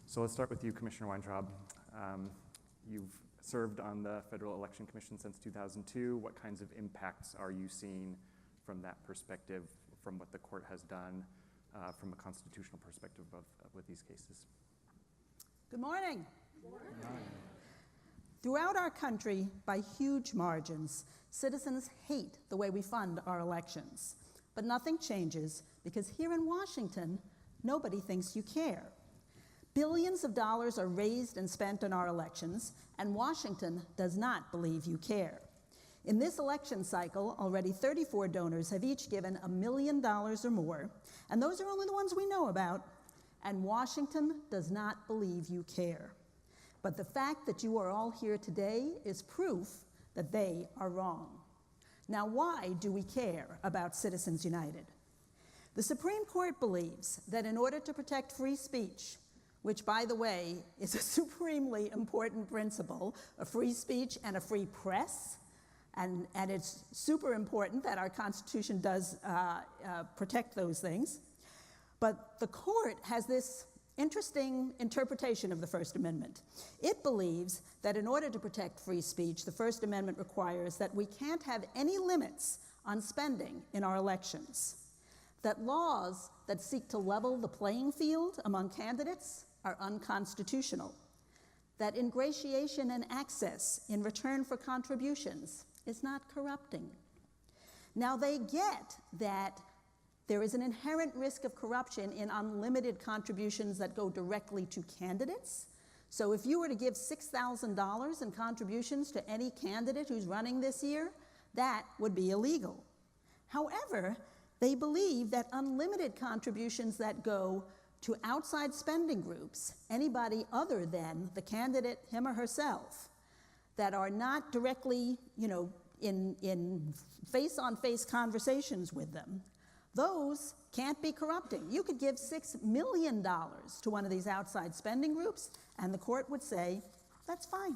So let's start with you, Commissioner Weintraub. You've served on the Federal Election Commission since 2002. What kinds of impacts are you seeing from that perspective, from what the court has done, from a constitutional perspective with these cases? Good morning. Good morning. Throughout our country, by huge margins, citizens hate the way we fund our elections. But nothing changes because here in Washington, nobody thinks you care. Billions of dollars are raised and spent on our elections, and Washington does not believe you care. In this election cycle, already 34 donors have each given $1 million or more, and those are only the ones we know about, and Washington does not believe you care. But the fact that you are all here today is proof that they are wrong. Now, why do we care about Citizens United? The Supreme Court believes that in order to protect free speech, which, by the way, is a supremely important principle, a free speech and a free press, and it's super important that our Constitution does protect those things. But the court has this interesting interpretation of the First Amendment. It believes that in order to protect free speech, the First Amendment requires that we can't have any limits on spending in our elections, that laws that seek to level the playing field among candidates are unconstitutional, that ingratiation and access in return for contributions is not corrupting. Now, they get that there is an inherent risk of corruption in unlimited contributions that go directly to candidates. So if you were to give $6,000 in contributions to any candidate who's running this year, that would be illegal. However, they believe that unlimited contributions that go to outside spending groups, anybody other than the candidate, him or herself, that are not directly, in face-on-face conversations with them, those can't be corrupting. You could give $6 million to one of these outside spending groups, and the court would say, that's fine.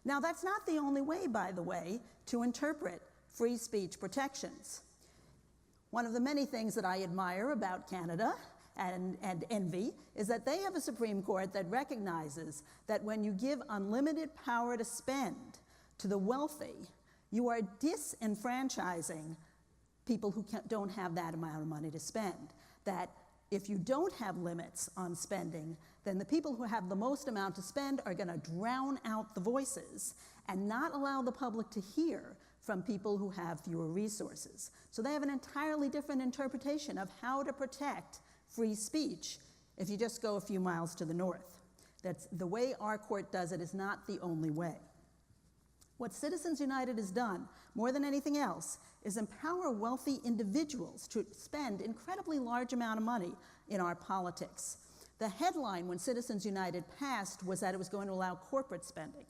Now, that's not the only way, by the way, to interpret free speech protections. One of the many things that I admire about Canada and envy is that they have a Supreme Court that recognizes that when you give unlimited power to spend to the wealthy, you are disenfranchising people who don't have that amount of money to spend. That if you don't have limits on spending, then the people who have the most amount to spend are going to drown out the voices and not allow the public to hear from people who have fewer resources. So they have an entirely different interpretation of how to protect free speech if you just go a few miles to the north. That's the way our court does it is not the only way. What Citizens United has done, more than anything else, is empower wealthy individuals to spend incredibly large amount of money in our politics. The headline when Citizens United passed was that it was going to allow corporate spending.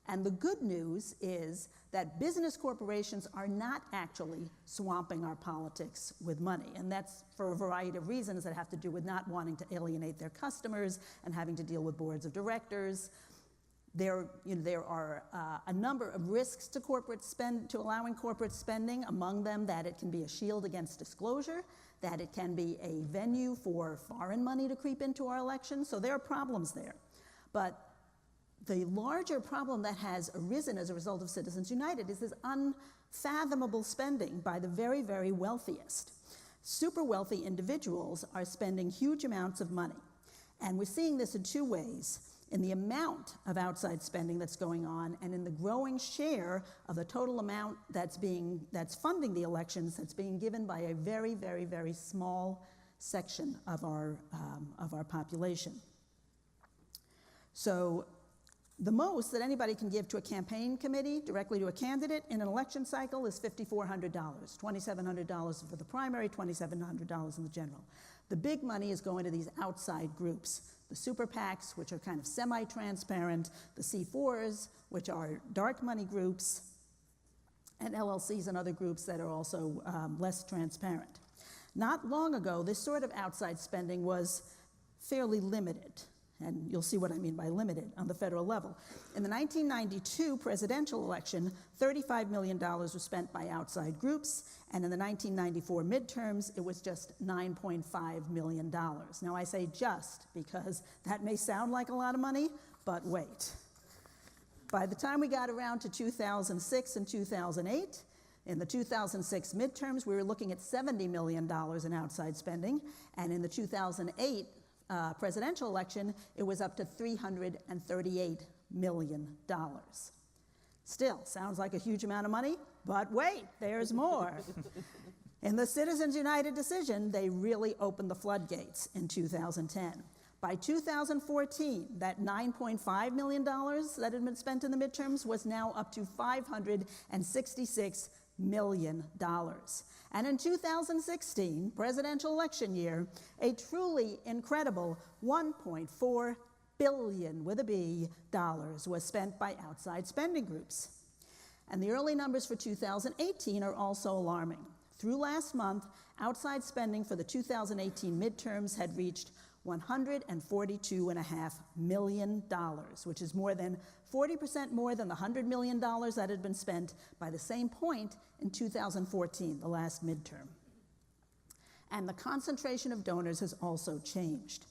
And the good news is that business corporations are not actually swamping our politics with money. And that's for a variety of reasons that have to do with not wanting to alienate their customers and having to deal with boards of directors. There are a number of risks to allowing corporate spending, among them that it can be a shield against disclosure, that it can be a venue for foreign money to creep into our elections. So there are problems there. But the larger problem that has arisen as a result of Citizens United is this unfathomable spending by the very, very wealthiest. Super wealthy individuals are spending huge amounts of money. And we're seeing this in two ways: in the amount of outside spending that's going on, and in the growing share of the total amount that's funding the elections that's being given by a very, very, very small section of our population. So the most that anybody can give to a campaign committee, directly to a candidate in an election cycle, is $5,400, $2,700 for the primary, $2,700 in the general. The big money is going to these outside groups, the super PACs, which are kind of semi-transparent, the C4s, which are dark money groups, and LLCs and other groups that are also less transparent. Not long ago, this sort of outside spending was fairly limited. And you'll see what I mean by limited on the federal level. In the 1992 presidential election, $35 million was spent by outside groups, and in the 1994 midterms, it was just $9.5 million. Now I say just because that may sound like a lot of money, but wait. By the time we got around to 2006 and 2008, in the 2006 midterms, we were looking at $70 million in outside spending, and in the 2008 presidential election, it was up to $338 million. Still, sounds like a huge amount of money, but wait, there's more. In the Citizens United decision, they really opened the floodgates in 2010. By 2014, that $9.5 million that had been spent in the midterms was now up to $566 million. And in 2016, presidential election year, a truly incredible $1.4 billion with a B dollars was spent by outside spending groups. And the early numbers for 2018 are also alarming. Through last month, outside spending for the 2018 midterms had reached $142.5 million, which is more than 40% more than the $100 million that had been spent by the same point in 2014, the last midterm. And the concentration of donors has also changed.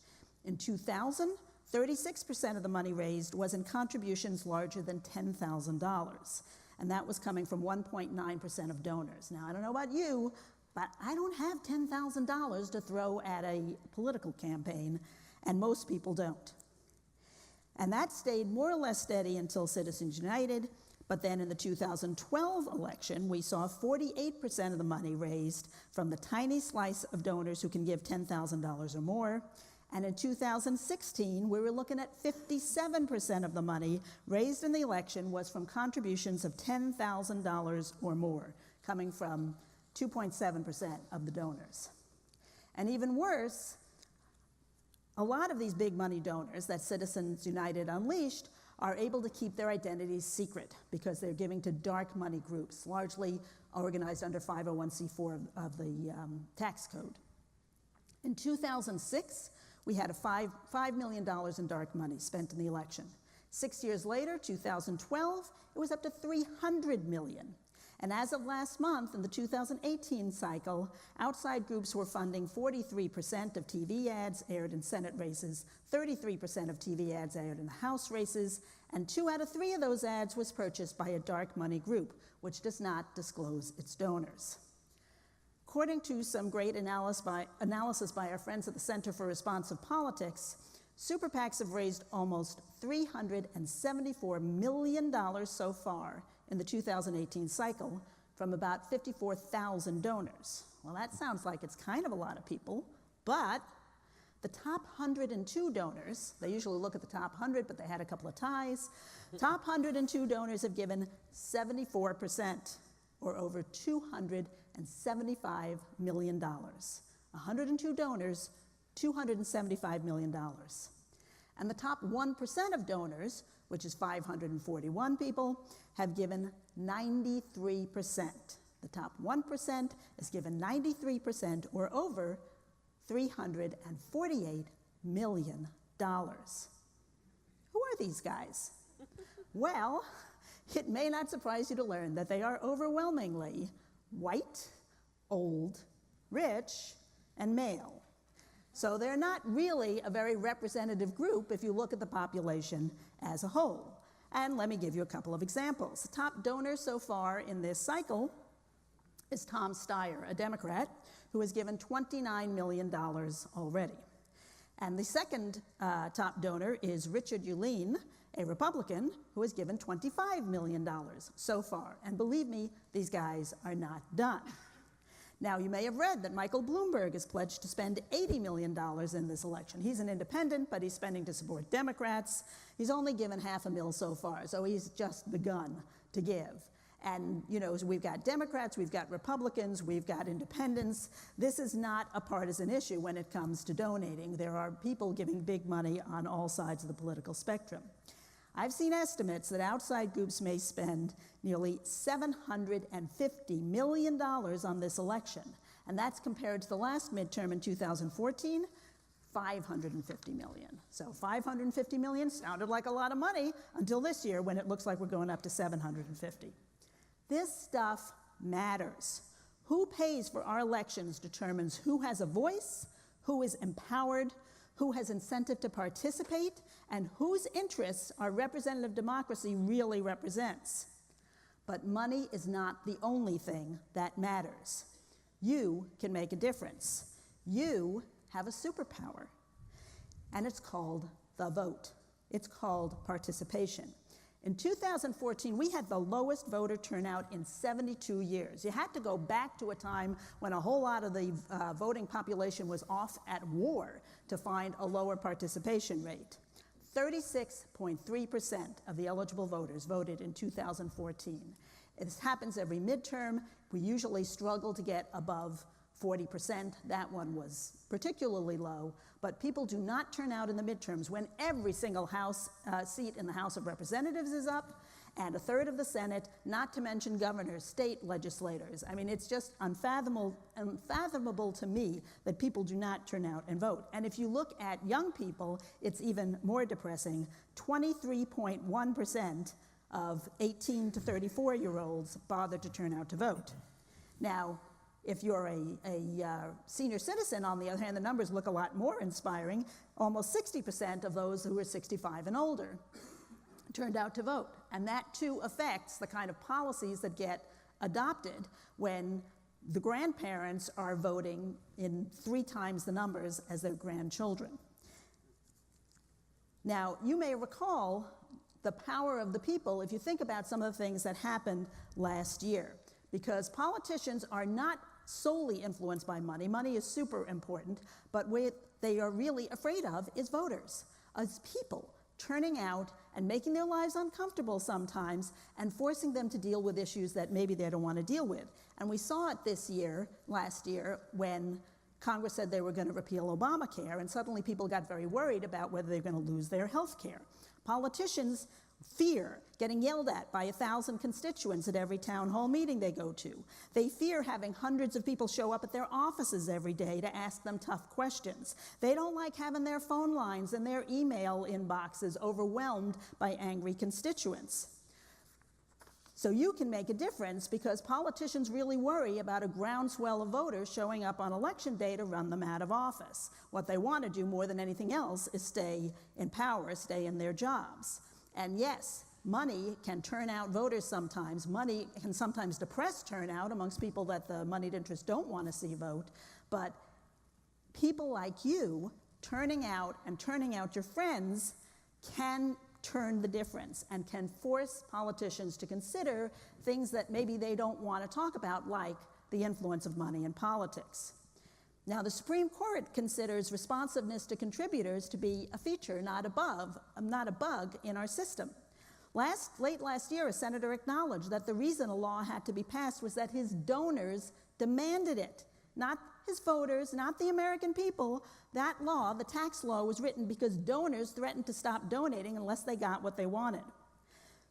In 2000, 36% of the money raised was in contributions larger than $10,000, and that was coming from 1.9% of donors. Now, I don't know about you, but I don't have $10,000 to throw at a political campaign, and most people don't. And that stayed more or less steady until Citizens United, but then in the 2012 election, we saw 48% of the money raised from the tiny slice of donors who can give $10,000 or more. And in 2016, we were looking at 57% of the money raised in the election was from contributions of $10,000 or more, coming from 2.7% of the donors. And even worse, a lot of these big money donors that Citizens United unleashed are able to keep their identities secret because they're giving to dark money groups, largely organized under 501c4 of the tax code. In 2006, we had $5 million in dark money spent in the election. 6 years later, 2012, it was up to $300 million. And as of last month, in the 2018 cycle, outside groups were funding 43% of TV ads aired in Senate races, 33% of TV ads aired in the House races, and 2 out of 3 of those ads was purchased by a dark money group, which does not disclose its donors. According to some great analysis by our friends at the Center for Responsive Politics, super PACs have raised almost $374 million so far in the 2018 cycle from about 54,000 donors. Well, that sounds like it's kind of a lot of people, but the top 102 donors, they usually look at the top 100, but they had a couple of ties. Top 102 donors have given 74%, or over $275 million. 102 donors, $275 million. And the top 1% of donors, which is 541 people, have given 93%. The top 1% is given 93%, or over $348 million. Who are these guys? Well, it may not surprise you to learn that they are overwhelmingly white, old, rich, and male. So they're not really a very representative group if you look at the population as a whole. And let me give you a couple of examples. The top donor so far in this cycle is Tom Steyer, a Democrat, who has given $29 million already. And the second top donor is Richard Uihlein, a Republican, who has given $25 million so far. And believe me, these guys are not done. Now, you may have read that Michael Bloomberg has pledged to spend $80 million in this election. He's an independent, but he's spending to support Democrats. He's only given $500,000 so far, so he's just begun to give. And, you know, we've got Democrats, we've got Republicans, we've got independents. This is not a partisan issue when it comes to donating. There are people giving big money on all sides of the political spectrum. I've seen estimates that outside groups may spend nearly $750 million on this election, and that's compared to the last midterm in 2014, 550 million. So 550 million sounded like a lot of money until this year when it looks like we're going up to 750. This stuff matters. Who pays for our elections determines who has a voice, who is empowered, who has incentive to participate, and whose interests our representative democracy really represents. But money is not the only thing that matters. You can make a difference. You have a superpower, and it's called the vote. It's called participation. In 2014, we had the lowest voter turnout in 72 years. You had to go back to a time when a whole lot of the voting population was off at war to find a lower participation rate. 36.3% of the eligible voters voted in 2014. This happens every midterm. We usually struggle to get above 40%. That one was particularly low, but people do not turn out in the midterms when every single House seat in the House of Representatives is up, and a third of the Senate, not to mention governors, state legislators. I mean, it's just unfathomable to me that people do not turn out and vote. And if you look at young people, it's even more depressing. 23.1% of 18 to 34-year-olds bother to turn out to vote. Now, if you're a senior citizen, on the other hand, the numbers look a lot more inspiring. Almost 60% of those who are 65 and older turned out to vote. And that, too, affects the kind of policies that get adopted when the grandparents are voting in 3 times the numbers as their grandchildren. Now, you may recall the power of the people if you think about some of the things that happened last year, because politicians are not solely influenced by money. Money is super important, but what they are really afraid of is voters, as people turning out and making their lives uncomfortable sometimes and forcing them to deal with issues that maybe they don't want to deal with. And we saw it last year, when Congress said they were going to repeal Obamacare, and suddenly people got very worried about whether they're going to lose their health care. Politicians fear getting yelled at by 1,000 constituents at every town hall meeting they go to. They fear having hundreds of people show up at their offices every day to ask them tough questions. They don't like having their phone lines and their email inboxes overwhelmed by angry constituents. So you can make a difference, because politicians really worry about a groundswell of voters showing up on election day to run them out of office. What they want to do more than anything else is stay in power, stay in their jobs. And yes, money can turn out voters sometimes. Money can sometimes depress turnout amongst people that the moneyed interests don't want to see vote. But people like you turning out and turning out your friends can turn the difference and can force politicians to consider things that maybe they don't want to talk about, like the influence of money in politics. Now, the Supreme Court considers responsiveness to contributors to be a feature, not a bug in our system. Late last year, a senator acknowledged that the reason a law had to be passed was that his donors demanded it, not his voters, not the American people. That law, the tax law, was written because donors threatened to stop donating unless they got what they wanted.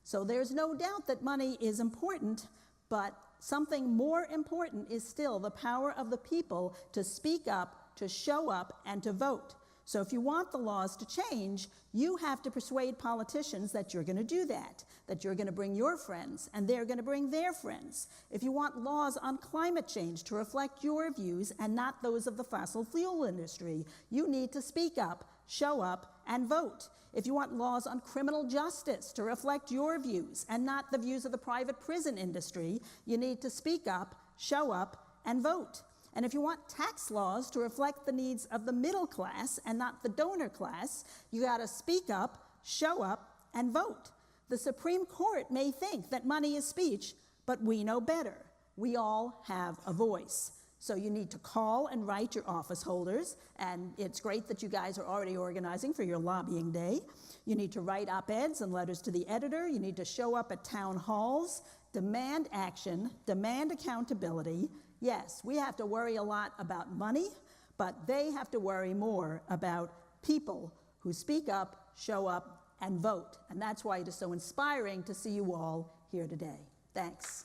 So there's no doubt that money is important, but something more important is still the power of the people to speak up, to show up, and to vote. So if you want the laws to change, you have to persuade politicians that you're going to do that you're going to bring your friends, and they're going to bring their friends. If you want laws on climate change to reflect your views and not those of the fossil fuel industry, you need to speak up, show up, and vote. If you want laws on criminal justice to reflect your views and not the views of the private prison industry, you need to speak up, show up, and vote. And if you want tax laws to reflect the needs of the middle class and not the donor class, you got to speak up, show up, and vote. The Supreme Court may think that money is speech, but we know better. We all have a voice. So you need to call and write your office holders, and it's great that you guys are already organizing for your lobbying day. You need to write op-eds and letters to the editor. You need to show up at town halls, demand action, demand accountability. Yes, we have to worry a lot about money, but they have to worry more about people who speak up, show up, and vote. And that's why it is so inspiring to see you all here today. Thanks.